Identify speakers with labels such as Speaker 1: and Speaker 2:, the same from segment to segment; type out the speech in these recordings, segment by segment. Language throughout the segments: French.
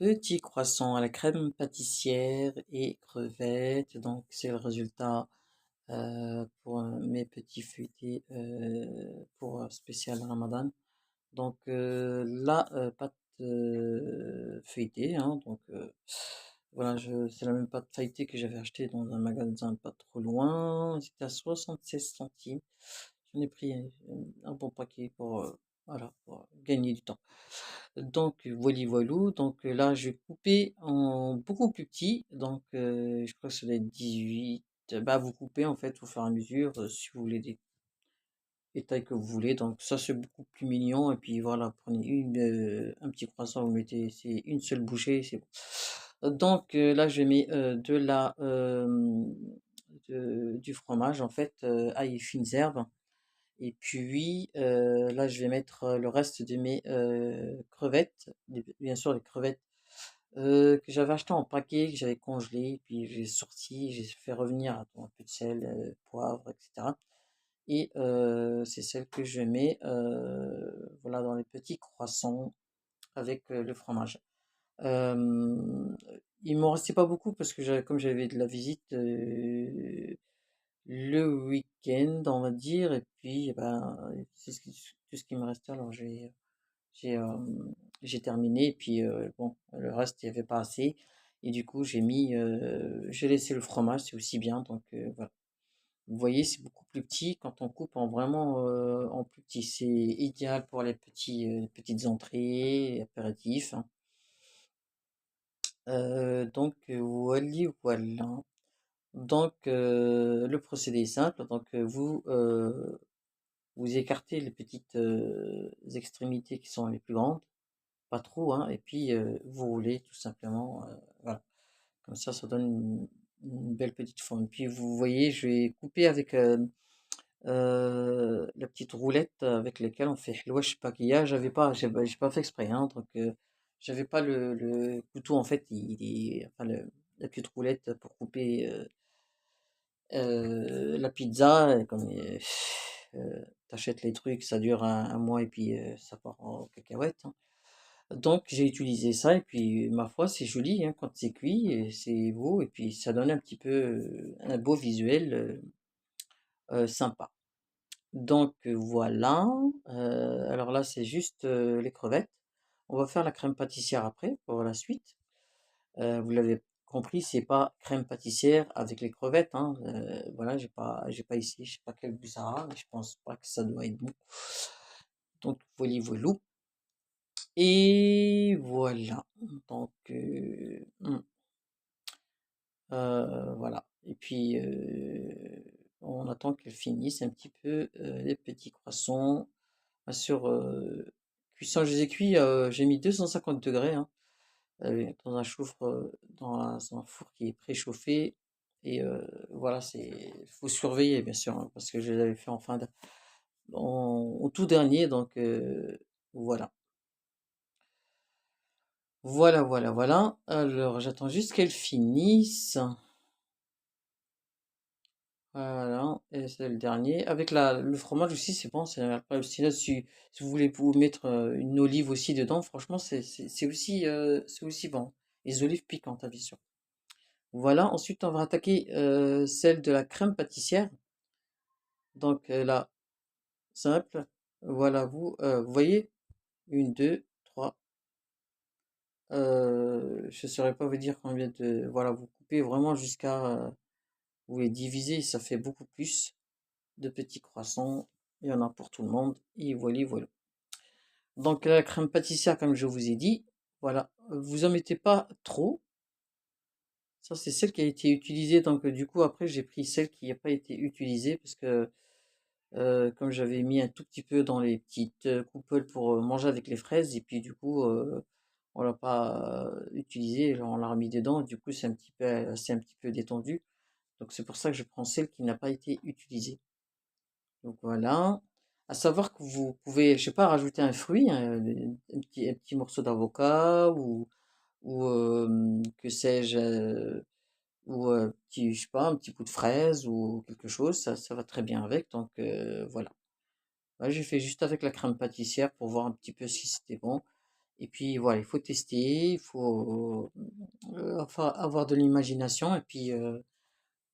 Speaker 1: Petit croissant à la crème pâtissière et crevettes, donc c'est le résultat pour mes petits feuilletés pour spécial Ramadan. Donc la pâte feuilletée, hein, donc voilà, c'est la même pâte feuilletée que j'avais achetée dans un magasin pas trop loin. C'était à 76 centimes. J'en ai pris un bon paquet pour, voilà, pour gagner du temps. Donc voili voilou, donc là je vais couper en beaucoup plus petit, donc je crois que ça doit être 18. Bah vous coupez en fait au fur et à mesure, si vous voulez des tailles que vous voulez, donc ça c'est beaucoup plus mignon et puis voilà, prenez un petit croissant, vous mettez c'est une seule bouchée, c'est bon. Donc là je mets du fromage en fait, ail et fines herbes. Et puis, là, je vais mettre le reste de mes crevettes, bien sûr les crevettes que j'avais achetées en paquet, que j'avais congelées, puis j'ai sorti, j'ai fait revenir, attends, un peu de sel, poivre, etc. Et c'est celle que je mets voilà, dans les petits croissants avec le fromage. Euh, il m'en restait pas beaucoup parce que comme j'avais de la visite le week-end, on va dire, et puis eh ben, c'est tout ce qui me restait, alors j'ai j'ai terminé, et puis bon, le reste, il n'y avait pas assez, et du coup, j'ai laissé le fromage, c'est aussi bien, donc voilà. Vous voyez, c'est beaucoup plus petit quand on coupe en vraiment en plus petit. C'est idéal pour les petites entrées, apéritifs, hein. Donc voilà. Donc le procédé est simple. Donc vous écartez les petites extrémités qui sont les plus grandes, pas trop, hein, et puis vous roulez tout simplement, voilà. Comme ça donne une belle petite forme. Puis vous voyez, je vais couper avec la petite roulette avec laquelle on fait halwa shpakia. J'ai pas fait exprès, hein, donc j'avais pas le couteau en fait, enfin la petite roulette pour couper la pizza, comme t'achètes les trucs, ça dure un mois et puis ça part en cacahuète, hein. Donc j'ai utilisé ça et puis ma foi c'est joli, hein, quand c'est cuit et c'est beau et puis ça donne un petit peu un beau visuel sympa. Donc voilà, alors là c'est juste les crevettes. On va faire la crème pâtissière après pour la suite. Vous l'avez compris, c'est pas crème pâtissière avec les crevettes, hein. Voilà, j'ai pas ici, je sais pas quel goût ça a, mais je pense pas que ça doit être bon. Donc voilou. Et voilà. Donc voilà. Et puis on attend qu'elle finisse un petit peu les petits croissants. Sur cuisson, je les ai cuits, j'ai mis 250 degrés, hein, dans un dans un four qui est préchauffé. Et voilà, faut surveiller bien sûr, hein, parce que je les avais fait au tout dernier, donc voilà. Voilà. Alors j'attends juste qu'elle finisse. Voilà, et c'est le dernier. Avec le fromage aussi, c'est bon. Après aussi là, si vous voulez vous mettre une olive aussi dedans, franchement, c'est aussi bon. Les olives piquantes, hein, bien sûr. Voilà, ensuite on va attaquer celle de la crème pâtissière. Donc là, simple. Voilà, vous voyez, une, deux, trois. Je ne saurais pas vous dire combien de. Voilà, vous coupez vraiment jusqu'à. Vous les divisez, ça fait beaucoup plus de petits croissants. Il y en a pour tout le monde. Et voilà. Donc la crème pâtissière, comme je vous ai dit, voilà, vous en mettez pas trop. Ça, c'est celle qui a été utilisée. Donc du coup, après, j'ai pris celle qui n'a pas été utilisée parce que comme j'avais mis un tout petit peu dans les petites coupelles pour manger avec les fraises, et puis du coup, on l'a pas utilisée, on l'a remis dedans. Du coup, c'est un petit peu détendu. Donc c'est pour ça que je prends celle qui n'a pas été utilisée. Donc voilà. À savoir que vous pouvez, je sais pas, rajouter un fruit, hein, un petit morceau d'avocat ou que sais-je, ou je sais pas, un petit bout de fraise ou quelque chose, ça va très bien avec. Donc voilà. Ouais, j'ai fait juste avec la crème pâtissière pour voir un petit peu si c'était bon. Et puis voilà, il faut tester, il faut enfin, avoir de l'imagination et puis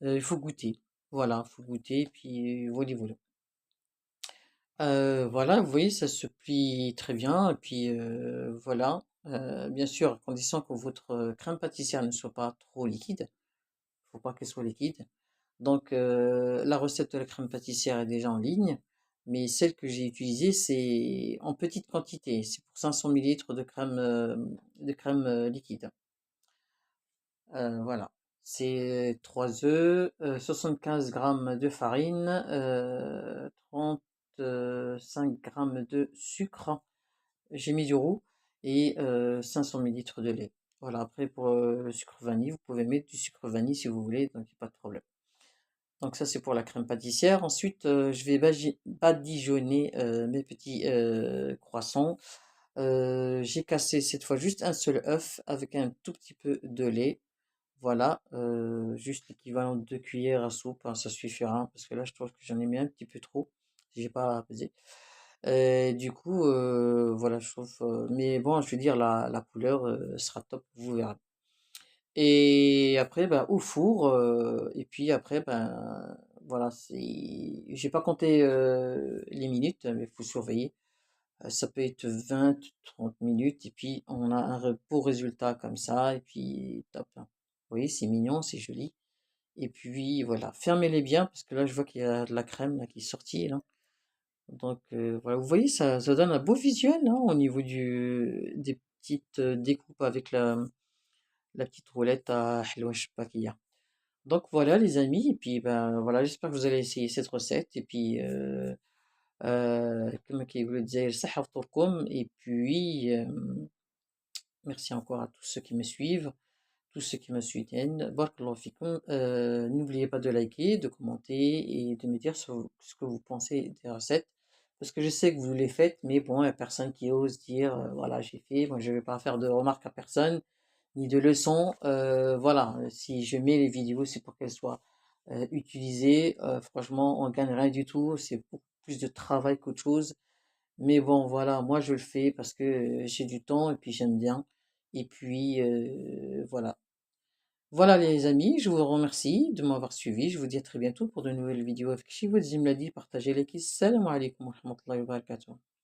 Speaker 1: il faut goûter. Voilà, il faut goûter et puis voilà, voilà. Voilà, vous voyez, ça se plie très bien et puis voilà. Bien sûr, à condition que votre crème pâtissière ne soit pas trop liquide. Faut pas qu'elle soit liquide. Donc la recette de la crème pâtissière est déjà en ligne, mais celle que j'ai utilisée, c'est en petite quantité. C'est pour 500 millilitres de crème liquide. Voilà. C'est 3 œufs, 75 grammes de farine, 35 grammes de sucre. J'ai mis du roux et 500 millilitres de lait. Voilà, après pour le sucre vanille, vous pouvez mettre du sucre vanille si vous voulez, donc il n'y a pas de problème. Donc ça c'est pour la crème pâtissière. Ensuite, je vais badigeonner mes petits croissants. J'ai cassé cette fois juste un seul œuf avec un tout petit peu de lait. Voilà, juste l'équivalent de 2 cuillères à soupe, hein, ça suffira, parce que là je trouve que j'en ai mis un petit peu trop, si j'ai pas pesé. Du coup, voilà, je trouve, mais bon, je veux dire, la couleur sera top, vous verrez. Et après, bah, au four, et puis après, ben, voilà, j'ai pas compté les minutes, mais il faut surveiller. Ça peut être 20, 30 minutes, et puis on a un beau résultat comme ça, et puis top, hein. Vous voyez, c'est mignon, c'est joli. Et puis voilà, fermez-les bien, parce que là, je vois qu'il y a de la crème là, qui est sortie, là. Donc voilà, vous voyez, ça donne un beau visuel hein, au niveau des petites découpes avec la petite roulette à halwa shabakia. Donc voilà les amis, et puis ben voilà, j'espère que vous allez essayer cette recette, et puis كما كيقولوا الجزائر صحة فطوركم. Et puis merci encore à tous ceux qui me suivent, tous ceux qui me soutiennent. Barakallahu fikoum. N'oubliez pas de liker, de commenter et de me dire ce que vous pensez des recettes. Parce que je sais que vous les faites, mais bon, il n'y a personne qui ose dire, voilà, j'ai fait, moi je ne vais pas faire de remarques à personne, ni de leçons. Voilà, si je mets les vidéos, c'est pour qu'elles soient utilisées. Franchement, on gagne rien du tout, c'est beaucoup plus de travail qu'autre chose. Mais bon, voilà, moi je le fais parce que j'ai du temps et puis j'aime bien. Et puis voilà. Voilà les amis, je vous remercie de m'avoir suivi. Je vous dis à très bientôt pour de nouvelles vidéos avec Chivo Zimladi. Partagez les kisses. Salam alaikum wa rahmatullahi wa barakatuh.